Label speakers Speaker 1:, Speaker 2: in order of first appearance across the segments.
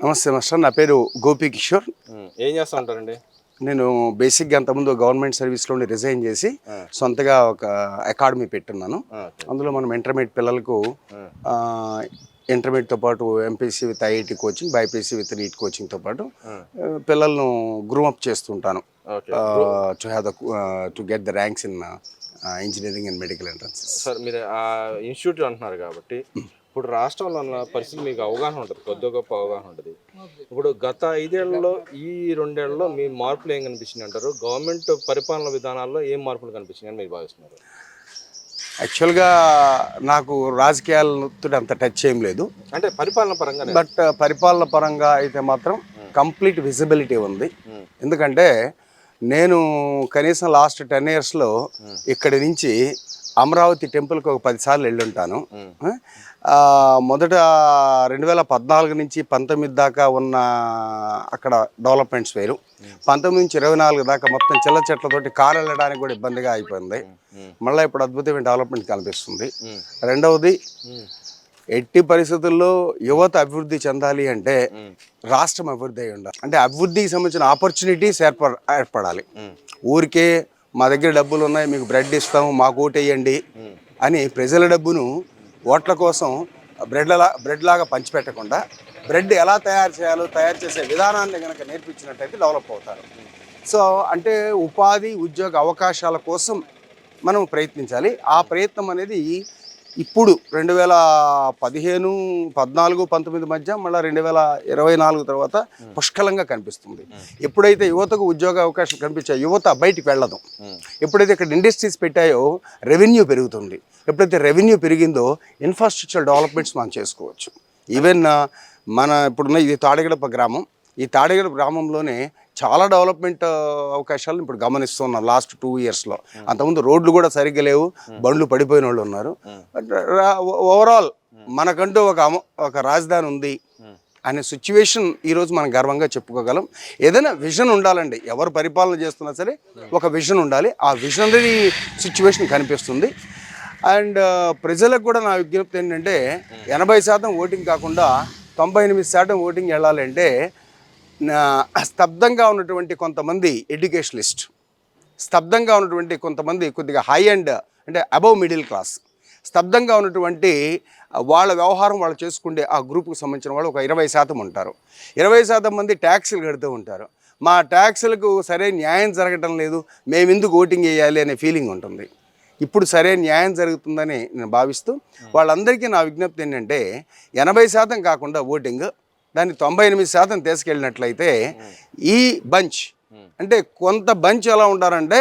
Speaker 1: నమస్తే మాస్టర్, నా పేరు గోపి కిషోర్.
Speaker 2: ఏం చేస్తూ ఉంటారండి?
Speaker 1: నేను బేసిక్గా అంతకుముందు గవర్నమెంట్ సర్వీస్లోని రిజైన్ చేసి సొంతగా ఒక అకాడమీ పెట్టున్నాను. అందులో మనం ఇంటర్మీడియట్ పిల్లలకు ఇంటర్మీడియట్తో పాటు MPC with IIT coaching, BiPC with NEET కోచింగ్తో పాటు పిల్లలను గ్రూమప్ చేస్తుంటాను to get the ranks in engineering and medical entrances.
Speaker 2: Sir, మీరు ఆ ఇన్స్టిట్యూట్ అంటున్నారు కాబట్టి ఇప్పుడు రాష్ట్రంలో ఉన్న పరిస్థితి మీకు అవగాహన ఉంటుంది, కొద్ది గొప్ప అవగాహన ఉంటుంది. ఇప్పుడు గత 5 ఏళ్లలో ఈ 2 ఏళ్లలో మీ మార్పులు ఏం కనిపించింది అంటారు? గవర్నమెంట్ పరిపాలన విధానాల్లో ఏం మార్పులు కనిపించింది అని మీరు భావిస్తున్నారు?
Speaker 1: యాక్చువల్గా నాకు రాజకీయాలతో అంత టచ్ ఏం లేదు,
Speaker 2: అంటే పరిపాలన పరంగా.
Speaker 1: బట్ పరిపాలన పరంగా అయితే మాత్రం కంప్లీట్ విజిబిలిటీ ఉంది. ఎందుకంటే నేను కనీసం లాస్ట్ 10 yearsలో ఇక్కడి నుంచి అమరావతి టెంపుల్కి ఒక 10 సార్లు వెళ్ళుంటాను. మొదట 2014 నుంచి 19 దాకా ఉన్న అక్కడ డెవలప్మెంట్స్ వేరు. 19 నుంచి 24 దాకా మొత్తం చిల్ల చెట్లతోటి కారు వెళ్ళడానికి కూడా ఇబ్బందిగా అయిపోయింది. మళ్ళీ ఇప్పుడు అద్భుతమైన డెవలప్మెంట్ కనిపిస్తుంది. రెండవది, ఎట్టి పరిస్థితుల్లో యువత అభివృద్ధి చెందాలి అంటే రాష్ట్రం అభివృద్ధి అయి ఉండాలి. అంటే అభివృద్ధికి సంబంధించిన ఆపర్చునిటీస్ ఏర్పడాలి. ఊరికే మా దగ్గర డబ్బులు ఉన్నాయి, మీకు బ్రెడ్ ఇస్తాము, మాకు ఓటు వేయండి అని ప్రజల డబ్బును ఓట్ల కోసం బ్రెడ్ లాగా పంచిపెట్టకుండా బ్రెడ్ ఎలా తయారు చేయాలో తయారు చేసే విధానాన్ని కనుక నేర్పించినట్టయితే డెవలప్ అవుతారు. సో అంటే ఉపాధి ఉద్యోగ అవకాశాల కోసం మనం ప్రయత్నించాలి. ఆ ప్రయత్నం అనేది ఇప్పుడు 2015, 14, 19 మధ్య, మళ్ళీ 2024 తర్వాత పుష్కలంగా కనిపిస్తుంది. ఎప్పుడైతే యువతకు ఉద్యోగ అవకాశం కనిపించాయో యువత బయటికి వెళ్ళదు. ఎప్పుడైతే ఇక్కడ ఇండస్ట్రీస్ పెట్టాయో రెవెన్యూ పెరుగుతుంది. ఎప్పుడైతే రెవెన్యూ పెరిగిందో ఇన్ఫ్రాస్ట్రక్చర్ డెవలప్మెంట్స్ మనం చేసుకోవచ్చు. ఈవెన్ మన ఇప్పుడున్న ఇది తాడిగడప గ్రామం. ఈ తాడిగడప గ్రామంలోనే చాలా డెవలప్మెంట్ అవకాశాలను ఇప్పుడు గమనిస్తున్నాం లాస్ట్ 2 yearsలో. అంతకుముందు రోడ్లు కూడా సరిగ్గా లేవు, బండ్లు పడిపోయిన వాళ్ళు ఉన్నారు. ఓవరాల్ మనకంటూ ఒక రాజధాని ఉంది అనే సిచ్యువేషన్ ఈరోజు మనం గర్వంగా చెప్పుకోగలం. ఏదైనా విజన్ ఉండాలండి, ఎవరు పరిపాలన చేస్తున్నా సరే ఒక విజన్ ఉండాలి. ఆ విజనరీ సిచ్యువేషన్ కనిపిస్తుంది. అండ్ ప్రజలకు కూడా నా విజ్ఞప్తి ఏంటంటే 80% ఓటింగ్ కాకుండా 98% ఓటింగ్ వెళ్ళాలంటే స్తబ్దంగా ఉన్నటువంటి కొంతమంది ఎడ్యుకేషనలిస్ట్, స్తబ్దంగా ఉన్నటువంటి కొంతమంది కొద్దిగా హై అండ్ అంటే అబవ్ మిడిల్ క్లాస్, స్తబ్దంగా ఉన్నటువంటి వాళ్ళ వ్యవహారం వాళ్ళు చేసుకుంటే ఆ గ్రూప్కి సంబంధించిన వాళ్ళు ఒక 20% ఉంటారు. 20% మంది ట్యాక్సులు కడుతూ ఉంటారు. మా ట్యాక్సులకు సరైన న్యాయం జరగటం లేదు, మేము ఎందుకు ఓటింగ్ వేయాలి అనే ఫీలింగ్ ఉంటుంది. ఇప్పుడు సరైన న్యాయం జరుగుతుందని నేను భావిస్తూ వాళ్ళందరికీ నా విజ్ఞప్తి ఏంటంటే 80% కాకుండా ఓటింగ్ దాన్ని 98% తీసుకెళ్ళినట్లయితే ఈ బంచ్ అంటే కొంత బంచ్ ఎలా ఉంటారంటే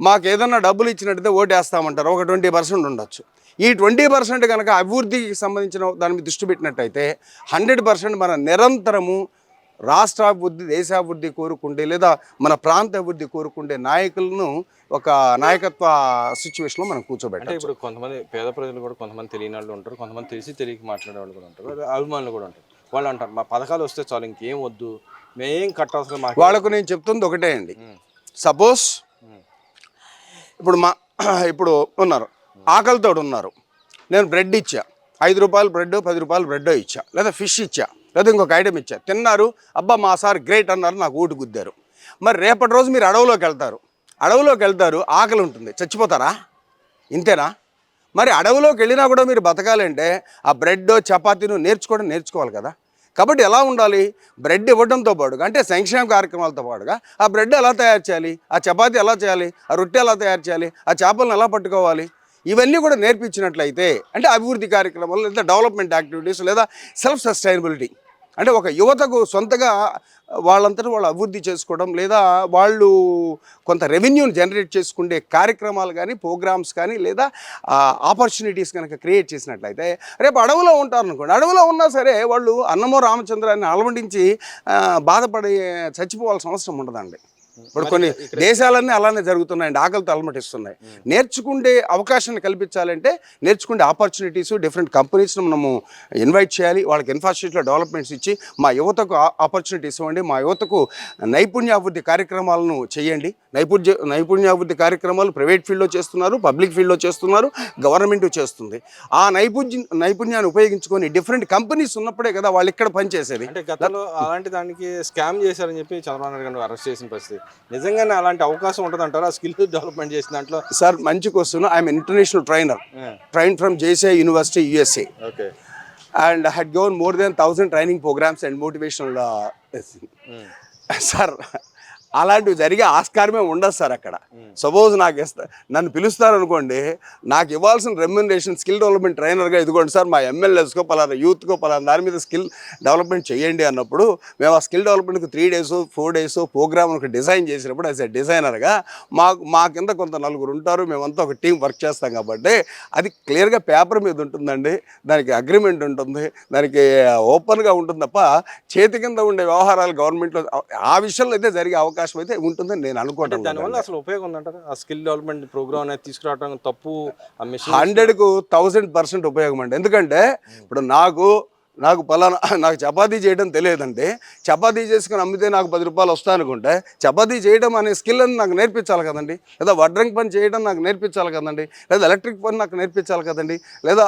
Speaker 1: మాకు ఏదన్నా డబ్బులు ఇచ్చినట్టయితే ఓటేస్తామంటారు, ఒక 20% ఉండొచ్చు. ఈ 20% కనుక అభివృద్ధికి సంబంధించిన దాని మీద దృష్టి పెట్టినట్టయితే 100% మన నిరంతరము రాష్ట్రాభివృద్ధి, దేశాభివృద్ధి కోరుకుంటే లేదా మన ప్రాంత అభివృద్ధి కోరుకుంటే నాయకులను ఒక నాయకత్వ సిచ్యువేషన్లో మనం కూర్చోబెట్టాలి.
Speaker 2: ఇప్పుడు కొంతమంది పేద ప్రజలు కూడా కొంతమంది తెలియని వాళ్ళు ఉంటారు, కొంతమంది తెలియక మాట్లాడే వాళ్ళు కూడా ఉంటారు, అభిమానులు కూడా ఉంటారు. వాళ్ళు అంటారు మా పథకాలు వస్తే చాలు, ఇంకేం వద్దు, మేమేం కట్టాల్సిన.
Speaker 1: వాళ్ళకు నేను చెప్తుంది ఒకటే అండి. సపోజ్ ఇప్పుడు ఉన్నారు, ఆకలితో ఉన్నారు, నేను బ్రెడ్ ఇచ్చా, 5 రూపాయలు బ్రెడ్, 10 రూపాయలు బ్రెడ్ ఇచ్చా, లేదా ఫిష్ ఇచ్చా, లేదా ఇంకొక ఐటెం ఇచ్చా, తిన్నారు, అబ్బా మా సార్ గ్రేట్ అన్నారు, నాకు ఓటు గుద్దారు. మరి రేపటి రోజు మీరు అడవిలోకి వెళ్తారు, ఆకలి ఉంటుంది, చచ్చిపోతారా? ఇంతేనా? మరి అడవిలోకి వెళ్ళినా కూడా మీరు బతకాలంటే ఆ బ్రెడ్ చపాతీను నేర్చుకోవాలి కదా. కాబట్టి ఎలా ఉండాలి, బ్రెడ్ ఇవ్వడంతో పాటుగా అంటే సంక్షేమ కార్యక్రమాలతో పాటుగా ఆ బ్రెడ్ ఎలా తయారు చేయాలి, ఆ చపాతీ ఎలా చేయాలి, ఆ రొట్టె ఎలా తయారు చేయాలి, ఆ చేపలను ఎలా పట్టుకోవాలి, ఇవన్నీ కూడా నేర్పించినట్లయితే అంటే అభివృద్ధి కార్యక్రమాలు లేదా డెవలప్మెంట్ యాక్టివిటీస్ లేదా సెల్ఫ్ సస్టైనబిలిటీ అంటే ఒక యువతకు సొంతగా వాళ్ళంతటా వాళ్ళు అభివృద్ధి చేసుకోవడం లేదా వాళ్ళు కొంత రెవెన్యూని జనరేట్ చేసుకునే కార్యక్రమాలు కానీ ప్రోగ్రామ్స్ కానీ లేదా ఆపర్చునిటీస్ కనుక క్రియేట్ చేసినట్లయితే రేపు అడవిలో ఉంటారనుకోండి, అడవిలో ఉన్నా సరే వాళ్ళు అన్నమో రామచంద్రాన్ని అలవడించి బాధపడి చచ్చిపోవాల్సిన అవసరం ఉండదండి. ఇప్పుడు కొన్ని దేశాలన్నీ అలానే జరుగుతున్నాయండి, ఆకలితో అలమటిస్తున్నాయి. నేర్చుకుంటే అవకాశాన్ని కల్పించాలంటే నేర్చుకుంటే ఆపర్చునిటీస్, డిఫరెంట్ కంపెనీస్ను మనము ఇన్వైట్ చేయాలి, వాళ్ళకి ఇన్ఫ్రాస్ట్రక్చర్ డెవలప్మెంట్స్ ఇచ్చి మా యువతకు ఆపర్చునిటీస్ ఇవ్వండి, మా యువతకు నైపుణ్యాభివృద్ధి కార్యక్రమాలను చేయండి. నైపుణ్యాభివృద్ధి కార్యక్రమాలు ప్రైవేట్ ఫీల్డ్లో చేస్తున్నారు, పబ్లిక్ ఫీల్డ్లో చేస్తున్నారు, గవర్నమెంట్ చేస్తుంది. ఆ నైపుణ్యాన్ని ఉపయోగించుకొని డిఫరెంట్ కంపెనీస్ ఉన్నప్పుడే కదా వాళ్ళు ఇక్కడ పనిచేసేది.
Speaker 2: అంటే గతంలో అలాంటి దానికి స్కామ్ చేశారని చెప్పి చంద్రబాబు నాయుడు గారిని అరెస్ట్ చేసిన పరిస్థితి, నిజంగానే అలాంటి అవకాశం ఉంటుంది అంటారా ఆ స్కిల్ డెవలప్మెంట్ చేసిన దాంట్లో?
Speaker 1: సార్ మంచి question. I'm international trainer, train from JCI University, USA.
Speaker 2: Okay.
Speaker 1: And I had given more than 1,000 training programs and motivational sir అలాంటివి జరిగే ఆస్కారమే ఉండదు సార్ అక్కడ. సపోజ్ నాకు నన్ను పిలుస్తారు అనుకోండి, నాకు ఇవ్వాల్సిన రెమ్యునరేషన్ స్కిల్ డెవలప్మెంట్ ట్రైనర్గా ఇదిగోండి సార్, మా MLAస్కో పలానా యూత్కో పలానా దాని మీద స్కిల్ డెవలప్మెంట్ చేయండి అన్నప్పుడు మేము ఆ స్కిల్ డెవలప్మెంట్కి 3 days 4 days ప్రోగ్రామ్ ఒక డిజైన్ చేసినప్పుడు యాజ్ ఎ డిజైనర్గా మా కింద కొంత నలుగురు ఉంటారు, మేమంతా ఒక టీం వర్క్ చేస్తాం కాబట్టి అది క్లియర్గా పేపర్ మీద ఉంటుందండి, దానికి అగ్రిమెంట్ ఉంటుంది, దానికి ఓపెన్గా ఉంటుంది తప్ప చేతి కింద ఉండే వ్యవహారాలు గవర్నమెంట్లో ఆ విషయంలో అయితే జరిగే అవకాశం అయితే ఉంటుందని నేను అనుకోవటం.
Speaker 2: దానివల్ల అసలు ఉపయోగం ఉందంటారా ఆ స్కిల్ డెవలప్మెంట్ ప్రోగ్రామ్ అనేది తీసుకురావడం తప్పు?
Speaker 1: 100కు 1000% ఉపయోగం అండి. ఎందుకంటే ఇప్పుడు నాకు పలానా నాకు చపాతీ చేయడం తెలియదంటే చపాతీ చేసుకుని అమ్మితే నాకు 10 రూపాయలు వస్తాయనుకుంటే చపాతీ చేయడం అనే స్కిల్ అని నాకు నేర్పించాలి కదండి, లేదా వడ్రంగి పని చేయడం నాకు నేర్పించాలి కదండి, లేదా ఎలక్ట్రిక్ పని నాకు నేర్పించాలి కదండి, లేదా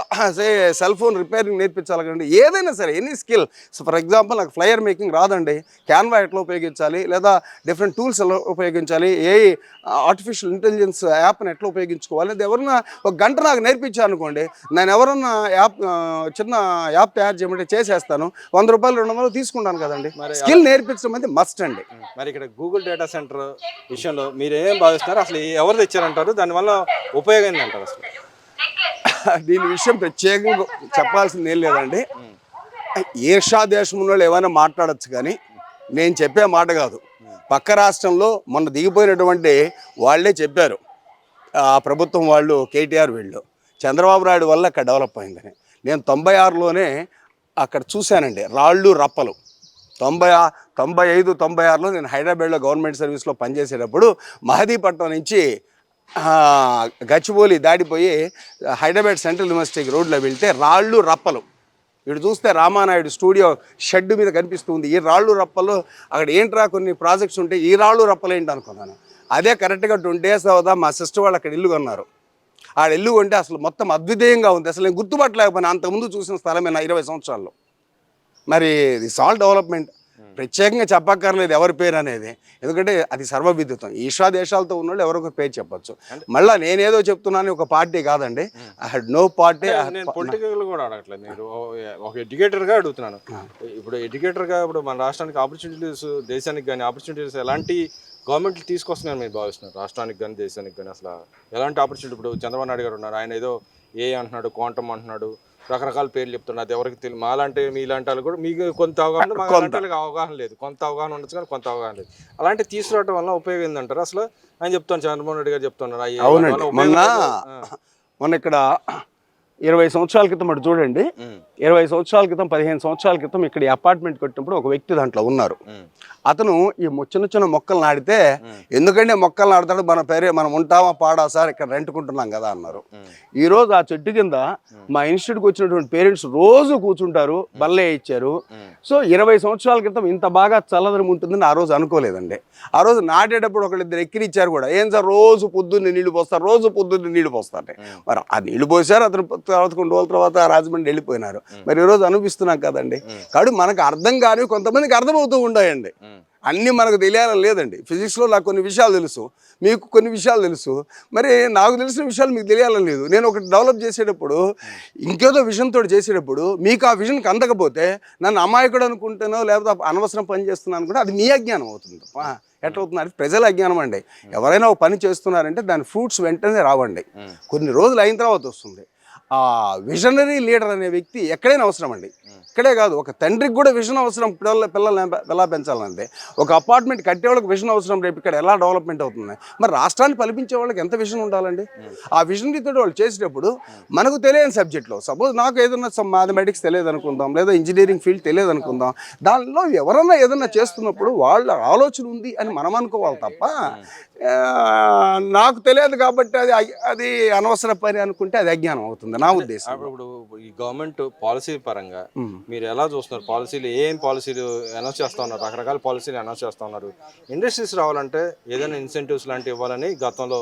Speaker 1: సెల్ ఫోన్ రిపేరింగ్ నేర్పించాలి కదండి, ఏదైనా సరే any skill. So for example నాకు ఫ్లయర్ మేకింగ్ రాదండి, క్యాన్వా ఎట్లా ఉపయోగించాలి, లేదా డిఫరెంట్ టూల్స్ ఎలా ఉపయోగించాలి, ఆర్టిఫిషియల్ ఇంటెలిజెన్స్ యాప్ని ఎట్లా ఉపయోగించుకోవాలి, అది ఎవరన్నా ఒక గంట నాకు నేర్పించాను అనుకోండి, నేను ఎవరన్నా చిన్న యాప్ తయారు చేయమంటే చేసేస్తాను, 100 రూపాయలు 200 తీసుకుంటాను కదండి. స్కిల్ నేర్పించడం అనేది మస్ట్ అండి.
Speaker 2: మరి ఇక్కడ గూగుల్ డేటా సెంటర్ విషయంలో మీరు ఏం భావిస్తున్నారు? అసలు ఎవరు తెచ్చారంటారు? దానివల్ల ఉపయోగం ఏంటంటారు? అసలు
Speaker 1: దీని విషయం ప్రత్యేకంగా చెప్పాల్సింది ఏం లేదండి. ఈర్షా దేశం వాళ్ళు ఏమైనా మాట్లాడచ్చు, కానీ నేను చెప్పే మాట కాదు. పక్క రాష్ట్రంలో మొన్న దిగిపోయినటువంటి వాళ్ళే చెప్పారు, ఆ ప్రభుత్వం వాళ్ళు, కేటీఆర్ వీళ్ళు, చంద్రబాబు నాయుడు వల్ల అక్కడ డెవలప్ అయిందని. నేను 96లోనే అక్కడ చూశానండి రాళ్ళు రప్పలు. 95, 96లో నేను హైదరాబాద్లో గవర్నమెంట్ సర్వీస్లో పనిచేసేటప్పుడు మహదీపట్నం నుంచి గచ్చిబౌలి దాటిపోయి హైదరాబాద్ సెంట్రల్ యూనివర్సిటీకి రోడ్లో వెళ్తే రాళ్ళు రప్పలు. ఇటు చూస్తే రామానాయుడు స్టూడియో షెడ్ మీద కనిపిస్తుంది. ఈ రాళ్ళు రప్పలు అక్కడ ఏంట్రా కొన్ని ప్రాజెక్ట్స్ ఉంటే ఈ రాళ్ళు రప్పలు ఏంటి అనుకున్నాను. అదే కరెక్ట్గా 20 days అవుదా మా సిస్టర్ వాళ్ళు అక్కడ ఇల్లు కొన్నారు. ఆ ఇల్లు కొంటే అసలు మొత్తం అద్వితీయంగా ఉంది. అసలు నేను గుర్తుపట్టలేకపోయినా, అంతకుముందు చూసిన స్థలమే నా 20 సంవత్సరాల్లో. మరి ఇది సాల్ డెవలప్మెంట్, ప్రత్యేకంగా చెప్పక్కర్లేదు ఎవరి పేరు అనేది, ఎందుకంటే అది సర్వవిదితం. ఈషా దేశాలతో ఉన్నోళ్ళు ఎవరొక పేరు చెప్పొచ్చు. మళ్ళీ నేనేదో చెప్తున్నాను ఒక పార్టీ కాదండి, ఐ హ్యాడ్ నో పార్టీ.
Speaker 2: నేను పొలిటికల్ కూడా అడగట్లేదు, నేను ఒక ఎడ్యుకేటర్గా అడుగుతున్నాను. ఇప్పుడు ఎడ్యుకేటర్గా ఇప్పుడు మన రాష్ట్రానికి ఆపర్చునిటీస్, దేశానికి కానీ ఆపర్చునిటీస్ ఎలాంటి గవర్నమెంట్లు తీసుకొస్తున్నాయని మీరు భావిస్తున్నారు? రాష్ట్రానికి కానీ దేశానికి కానీ అసలు ఎలాంటి ఆపర్చునిటీ? ఇప్పుడు చంద్రబాబు నాయుడు గారు ఉన్నారు, ఆయన ఏదో అంటున్నాడు, క్వాంటమ్ అంటున్నాడు, రకరకాల పేర్లు చెప్తున్నారు. అది ఎవరికి తెలియదు. మాలాంటి మీలాంటి వాళ్ళు కూడా మీకు కొంత అవగాహన, మాకు అవగాహన లేదు, కొంత అవగాహన ఉండొచ్చు కానీ కొంత అవగాహన లేదు. అలాంటి తీసుకురావడం వల్ల ఉపయోగం ఏంటంటారు? అసలు ఆయన చెప్తాను, చంద్రబాబు నాయుడు గారు చెప్తున్నారు.
Speaker 1: అవునండి, మొన్న ఇక్కడ 20 సంవత్సరాల క్రితం అటు చూడండి, 20 సంవత్సరాల క్రితం 15 సంవత్సరాల క్రితం ఇక్కడ అపార్ట్మెంట్ కట్టినప్పుడు ఒక వ్యక్తి దాంట్లో ఉన్నారు. అతను ఈ చిన్న మొక్కలు నాటితే, ఎందుకంటే మొక్కలు నాటుతాడు, మనం ఉంటామా పాడా సార్, ఇక్కడ రెంట్కుంటున్నాం కదా అన్నారు. ఈ రోజు ఆ చెట్టు కింద మా ఇన్స్టిట్యూట్కి వచ్చినటువంటి పేరెంట్స్ రోజు కూర్చుంటారు, బల్లే ఇచ్చారు. సో 20 సంవత్సరాల క్రితం ఇంత బాగా చల్లదనం ఉంటుందని ఆ రోజు అనుకోలేదండి. ఆ రోజు నాటేటప్పుడు ఒకళ్ళిద్దరు ఎక్కిరిచ్చారు కూడా, ఏం సార్ రోజు పొద్దున్నే నీళ్లు పోస్తారు, రోజు పొద్దున్నే నీళ్లు పోస్తారు. మరి ఆ నీళ్లు పోసారు, అతను తర్వాత కొన్ని రోజుల తర్వాత రాజమండ్రి వెళ్ళిపోయినారు. మరి ఈరోజు అనిపిస్తున్నాం కదండి. కాబట్టి మనకు అర్థం కాని కొంతమందికి అర్థమవుతూ ఉంటాయండి. అన్నీ మనకు తెలియాలని లేదండి. ఫిజిక్స్లో నాకు కొన్ని విషయాలు తెలుసు, మీకు కొన్ని విషయాలు తెలుసు, మరి నాకు తెలిసిన విషయాలు మీకు తెలియాలని లేదు. నేను ఒకటి డెవలప్ చేసేటప్పుడు, ఇంకేదో విజన్తో చేసేటప్పుడు మీకు ఆ విజన్కి అందకపోతే నన్ను అమాయకుడు అనుకుంటానో లేకపోతే అనవసరం పని చేస్తున్నాను అనుకుంటే అది మీ అజ్ఞానం అవుతుంది. ఎట్లా అవుతుంది? అది ప్రజల అజ్ఞానం అండి. ఎవరైనా ఒక పని చేస్తున్నారంటే దాని ఫ్రూట్స్ వెంటనే రావండి, కొన్ని రోజులు అయిన తర్వాత వస్తుంది. ఆ విజనరీ లీడర్ అనే వ్యక్తి ఎక్కడైనా అవసరం అండి. ఇక్కడే కాదు, ఒక తండ్రికి కూడా విజన్ అవసరం. పిల్లల్ని ఎలా పెంచాలంటే ఒక అపార్ట్మెంట్ కట్టే వాళ్ళకి విజన్ అవసరం. రేపు ఇక్కడ ఎలా డెవలప్మెంట్ అవుతుంది, మరి రాష్ట్రాన్ని పలిపించే వాళ్ళకి ఎంత విజన్ ఉండాలండి? ఆ విజన్ తోటి వాళ్ళు చేసేటప్పుడు మనకు తెలియని సబ్జెక్ట్లో, సపోజ్ నాకు ఏదైనా మ్యాథమెటిక్స్ తెలియదు అనుకుందాం, లేదా ఇంజనీరింగ్ ఫీల్డ్ తెలియదు అనుకుందాం, దానిలో ఎవరన్నా ఏదన్నా చేస్తున్నప్పుడు వాళ్ళ ఆలోచన ఉంది అని మనం అనుకోవాలి తప్ప నాకు తెలియదు కాబట్టి అది అనవసర పని అనుకుంటే అది అజ్ఞానం అవుతుంది నా ఉద్దేశం.
Speaker 2: ఇప్పుడు ఈ గవర్నమెంట్ పాలసీ పరంగా మీరు ఎలా చూస్తున్నారు? పాలసీలు పాలసీలు అనౌన్స్ చేస్తా ఉన్నారు, రకరకాల పాలసీలు అనౌన్స్ చేస్తా ఉన్నారు. ఇండస్ట్రీస్ రావాలంటే ఏదైనా ఇన్సెంటివ్స్ లాంటివి ఇవ్వాలని గతంలో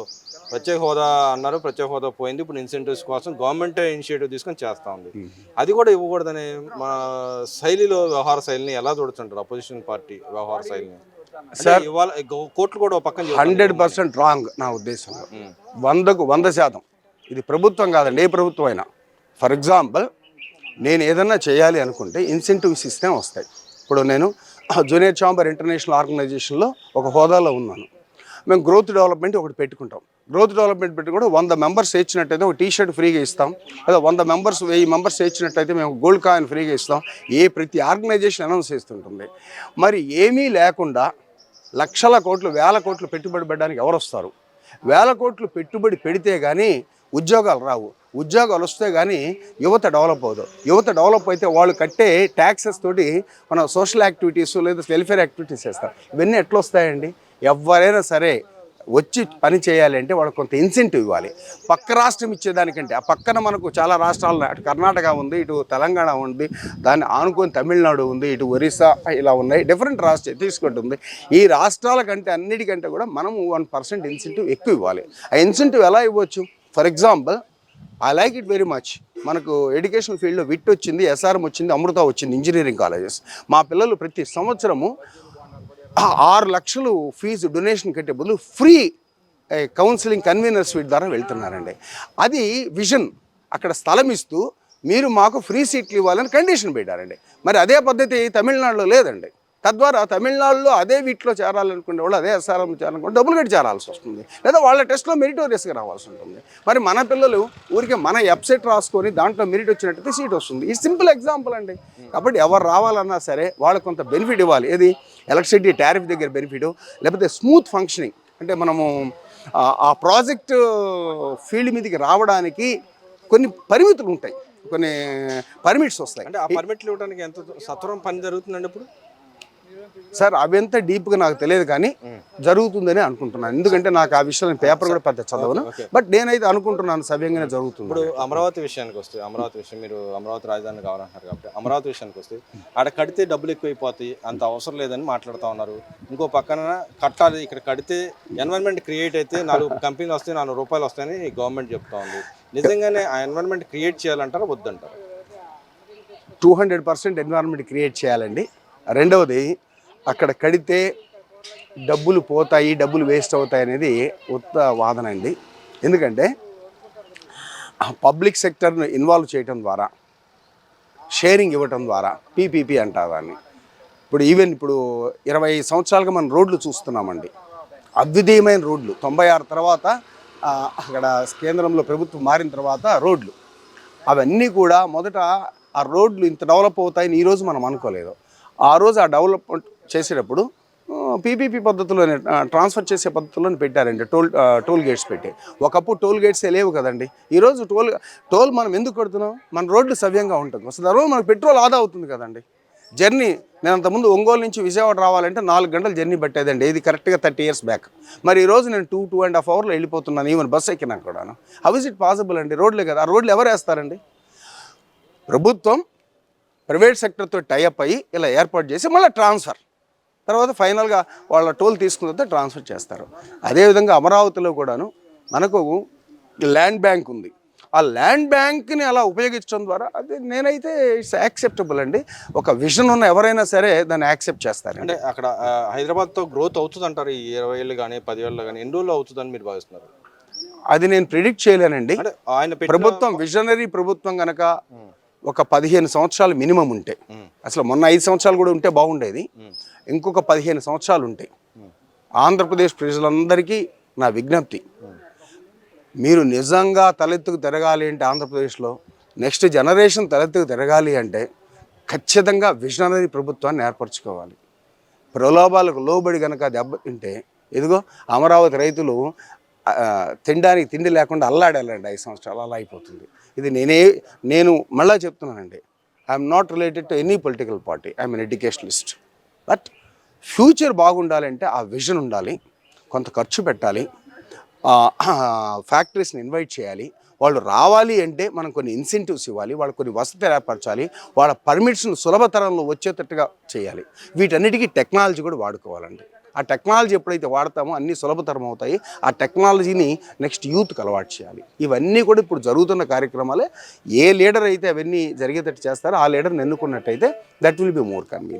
Speaker 2: ప్రత్యేక హోదా అన్నారు, ప్రత్యేక హోదా పోయింది. ఇప్పుడు ఇన్సెంటివ్స్ కోసం గవర్నమెంట్ ఇనిషియేటివ్ తీసుకొని చేస్తూ ఉంది. అది కూడా ఇవ్వకూడదని మన శైలిలో వ్యవహార శైలిని ఎలా చూడొచ్చుంటారు అపోజిషన్ పార్టీ వ్యవహార శైలిని?
Speaker 1: సార్,
Speaker 2: ఇవాళ కోర్టులు కూడా పక్కన
Speaker 1: 100% రాంగ్ నా ఉద్దేశంలో. 100% ఇది ప్రభుత్వం కాదండి, ఏ ప్రభుత్వం అయినా. ఫర్ ఎగ్జాంపుల్, నేను ఏదన్నా చేయాలి అనుకుంటే ఇన్సెంటివ్స్ ఇస్తే వస్తాయి. ఇప్పుడు నేను జూనియర్ ఛాంబర్ ఇంటర్నేషనల్ ఆర్గనైజేషన్లో ఒక హోదాలో ఉన్నాను. మేము గ్రోత్ డెవలప్మెంట్ ఒకటి పెట్టుకుంటాం. గ్రోత్ డెవలప్మెంట్ పెట్టుకుంటే 100 మెంబర్స్ ఇచ్చినట్టయితే ఒక టీషర్ట్ ఫ్రీగా ఇస్తాం, లేదా 100 మెంబర్స్ 1000 మెంబర్స్ ఇచ్చినట్టయితే మేము గోల్డ్ కాయిన్ ఫ్రీగా ఇస్తాం. ప్రతి ఆర్గనైజేషన్ అనౌన్స్ చేస్తుంటుంది. మరి ఏమీ లేకుండా లక్షల కోట్లు, వేల కోట్లు పెట్టుబడి పెట్టడానికి ఎవరు వస్తారు? వేల కోట్లు పెట్టుబడి పెడితే కానీ ఉద్యోగాలు రావు. ఉద్యోగాలు వస్తే కానీ యువత డెవలప్ అవుతుంది. యువత డెవలప్ అయితే వాళ్ళు కట్టే ట్యాక్సెస్ తోటి మనం సోషల్ యాక్టివిటీస్ లేదా వెల్ఫేర్ యాక్టివిటీస్ చేస్తాం. ఇవన్నీ ఎట్లా వస్తాయండి? ఎవరైనా సరే వచ్చి పని చేయాలి అంటే వాళ్ళకి కొంత ఇన్సెంటివ్ ఇవ్వాలి. పక్క రాష్ట్రం ఇచ్చేదానికంటే, ఆ పక్కన మనకు చాలా రాష్ట్రాలు, అటు కర్ణాటక ఉంది, ఇటు తెలంగాణ ఉంది, దాన్ని ఆనుకొని తమిళనాడు ఉంది, ఇటు ఒరిస్సా, ఇలా ఉన్నాయి, డిఫరెంట్ రాష్ట్రం తీసుకుంటుంది. ఈ రాష్ట్రాల కంటే అన్నిటికంటే కూడా మనం 1% ఇన్సెంటివ్ ఎక్కువ ఇవ్వాలి. ఆ ఇన్సెంటివ్ ఎలా ఇవ్వచ్చు? For example, I like it very much. మనకు ఎడ్యుకేషన్ ఫీల్డ్లో విట్ వచ్చింది, ఎస్ఆర్ఎం వచ్చింది, అమృత వచ్చింది, ఇంజనీరింగ్ కాలేజెస్. మా పిల్లలు ప్రతి సంవత్సరము 6 లక్షలు ఫీజు డొనేషన్ కట్టే బదులు ఫ్రీ కౌన్సిలింగ్ కన్వీనర్ స్వీట్ ద్వారా వెళ్తున్నారండి. అది విజన్. అక్కడ స్థలం ఇస్తూ మీరు మాకు ఫ్రీ సీట్లు ఇవ్వాలని కండిషన్ పెట్టారండి. మరి అదే పద్ధతి తమిళనాడులో లేదండి. తద్వారా తమిళనాడులో అదే వీటిలో చేరాలనుకునే వాళ్ళు, అదే ఎస్ఆర్ఎం చేరాలనుకుంటే డబ్బులు కట్టి చేరాల్సి వస్తుంది, లేదా వాళ్ళ టెస్ట్లో మెరిటోరియస్గా రావాల్సి ఉంటుంది. మరి మన పిల్లలు ఊరికే మన వెబ్సైట్ రాసుకొని దాంట్లో మెరిట్ వచ్చినట్టయితే సీట్ వస్తుంది. ఈ సింపుల్ ఎగ్జాంపుల్ అండి. కాబట్టి ఎవరు రావాలన్నా సరే వాళ్ళకి కొంత బెనిఫిట్ ఇవ్వాలి. ఏది? ఎలక్ట్రిసిటీ టారిఫ్ దగ్గర బెనిఫిట్, లేకపోతే స్మూత్ ఫంక్షనింగ్. అంటే మనము ఆ ప్రాజెక్ట్ ఫీల్డ్ మీదకి రావడానికి కొన్ని పరిమితులు ఉంటాయి, కొన్ని పర్మిట్స్ వస్తాయి.
Speaker 2: అంటే ఆ పర్మిట్లు ఇవ్వడానికి ఎంత సత్వరం పని జరుగుతుందండి ఇప్పుడు?
Speaker 1: సార్, అవంతా డీప్గా నాకు తెలియదు, కానీ జరుగుతుందని అనుకుంటున్నాను. ఎందుకంటే నాకు ఆ విషయాలు పేపర్ కూడా పెద్ద చదవను, బట్ నేనైతే అనుకుంటున్నాను సవ్యంగానే జరుగుతుంది.
Speaker 2: ఇప్పుడు అమరావతి విషయానికి వస్తే, అమరావతి విషయం, మీరు అమరావతి రాజధాని కావాలంటున్నారు కాబట్టి అమరావతి విషయానికి వస్తే ఆడ కడితే డబ్బులు ఎక్కువైపోతాయి, అంత అవసరం లేదని మాట్లాడుతూ ఉన్నారు. ఇంకో పక్కన కట్టాలి, ఇక్కడ కడితే ఎన్వైరన్మెంట్ క్రియేట్ అయితే 4 కంపెనీలు వస్తాయి, 4 రూపాయలు వస్తాయని గవర్నమెంట్ చెప్తా ఉంది. నిజంగానే ఆ ఎన్వైరన్మెంట్ క్రియేట్ చేయాలంటారా వద్దంటారా?
Speaker 1: 200% ఎన్వైరన్మెంట్ క్రియేట్ చేయాలండి. రెండవది, అక్కడ కడితే డబ్బులు పోతాయి, డబ్బులు వేస్ట్ అవుతాయి అనేది ఉత్త వాదన అండి. ఎందుకంటే పబ్లిక్ సెక్టర్ను ఇన్వాల్వ్ చేయడం ద్వారా, షేరింగ్ ఇవ్వటం ద్వారా, పీపీపీ అంటారు దాన్ని. ఇప్పుడు ఈవెన్ ఇప్పుడు 20 సంవత్సరాలుగా మనం రోడ్లు చూస్తున్నామండి, అద్వితీయమైన రోడ్లు. 96 తర్వాత అక్కడ కేంద్రంలో ప్రభుత్వం మారిన తర్వాత రోడ్లు అవన్నీ కూడా, మొదట ఆ రోడ్లు ఇంత డెవలప్ అవుతాయని ఈరోజు మనం అనుకోలేదు. ఆ రోజు ఆ డెవలప్మెంట్ చేసేటప్పుడు పీపీపీ పద్ధతిలోనే, ట్రాన్స్ఫర్ చేసే పద్ధతిలోనే పెట్టారండి. టోల్ గేట్స్ పెట్టి. ఒకప్పుడు టోల్ గేట్స్ లేవు కదండి. ఈరోజు టోల్ మనం ఎందుకు కడుతున్నాం? మన రోడ్లు సవ్యంగా ఉంటుంది. అసలు ఆ రోజు మనకు పెట్రోల్ ఆదా అవుతుంది కదండి. జర్నీ, నేను అంతకుముందు ఒంగోలు నుంచి విజయవాడ రావాలంటే 4 గంటలు జర్నీ పట్టేదండి. ఇది కరెక్ట్గా 30 years బ్యాక్. మరి ఈరోజు నేను 2.5 hours వెళ్ళిపోతున్నాను, ఈవెన్ బస్ ఎక్కినా కూడాను. హౌ ఇస్ ఇట్ పాసిబుల్ అండి? రోడ్లే కదా. ఆ రోడ్లు ఎవరు వేస్తారండి? ప్రభుత్వం ప్రైవేట్ సెక్టర్తో టైఅప్ అయ్యి ఇలా ఏర్పాటు చేసి మళ్ళీ ట్రాన్స్ఫర్, తర్వాత ఫైనల్గా వాళ్ళ టోల్ తీసుకున్న తర్వాత ట్రాన్స్ఫర్ చేస్తారు. అదేవిధంగా అమరావతిలో కూడాను మనకు ల్యాండ్ బ్యాంక్ ఉంది. ఆ ల్యాండ్ బ్యాంక్ని అలా ఉపయోగించడం ద్వారా అది నేనైతే ఇట్స్ యాక్సెప్టబుల్ అండి. ఒక విజన్ ఉన్న ఎవరైనా సరే దాన్ని యాక్సెప్ట్ చేస్తారు.
Speaker 2: అంటే అక్కడ హైదరాబాద్తో గ్రోత్ అవుతుంది అంటారు ఈ 20 ఏళ్ళు కానీ 10 ఏళ్ళు కానీ, ఎన్ని రోజులు అవుతుందని మీరు భావిస్తున్నారు?
Speaker 1: అది నేను ప్రిడిక్ట్ చేయలేనండి.
Speaker 2: ఆయన
Speaker 1: ప్రభుత్వం విజనరీ ప్రభుత్వం కనుక ఒక 15 సంవత్సరాలు మినిమం ఉంటే, అసలు మొన్న 5 సంవత్సరాలు కూడా ఉంటే బాగుండేది, ఇంకొక 15 సంవత్సరాలు ఉంటాయి. ఆంధ్రప్రదేశ్ ప్రజలందరికీ నా విజ్ఞప్తి, మీరు నిజంగా తలెత్తుకు తిరగాలి అంటే ఆంధ్రప్రదేశ్లో నెక్స్ట్ జనరేషన్ తలెత్తుకు తిరగాలి అంటే ఖచ్చితంగా విజనరీ ప్రభుత్వాన్ని ఏర్పరచుకోవాలి. ప్రలోభాలకు లోబడి కనుక దెబ్బతింటే ఇదిగో అమరావతి రైతులు తినడానికి తిండి లేకుండా అల్లాడాలండి 5 సంవత్సరాలు, అలా అయిపోతుంది. ఇది నేను మళ్ళా చెప్తున్నానండి, I'm not related to any political party, I'm N educationalist. But future బాగుండాలంటే ఆ విజన్ ఉండాలి, కొంత ఖర్చు పెట్టాలి, ఫ్యాక్టరీస్ని ఇన్వైట్ చేయాలి. వాళ్ళు రావాలి అంటే మనం కొన్ని ఇన్సెంటివ్స్ ఇవ్వాలి, వాళ్ళకి కొన్ని వసతులు ఏర్పరచాలి, వాళ్ళ పర్మిట్స్ను సులభతరంలో వచ్చేటట్టుగా చేయాలి. వీటన్నిటికీ టెక్నాలజీ కూడా వాడుకోవాలండి. ఆ టెక్నాలజీ ఎప్పుడైతే వాడతామో అన్నీ సులభతరం అవుతాయి. ఆ టెక్నాలజీని నెక్స్ట్ యూత్కి అలవాటు చేయాలి. ఇవన్నీ కూడా ఇప్పుడు జరుగుతున్న కార్యక్రమాలే. ఏ లీడర్ అయితే అవన్నీ జరిగేటట్టు చేస్తారో ఆ లీడర్ని ఎన్నుకున్నట్టయితే that will be more convenient.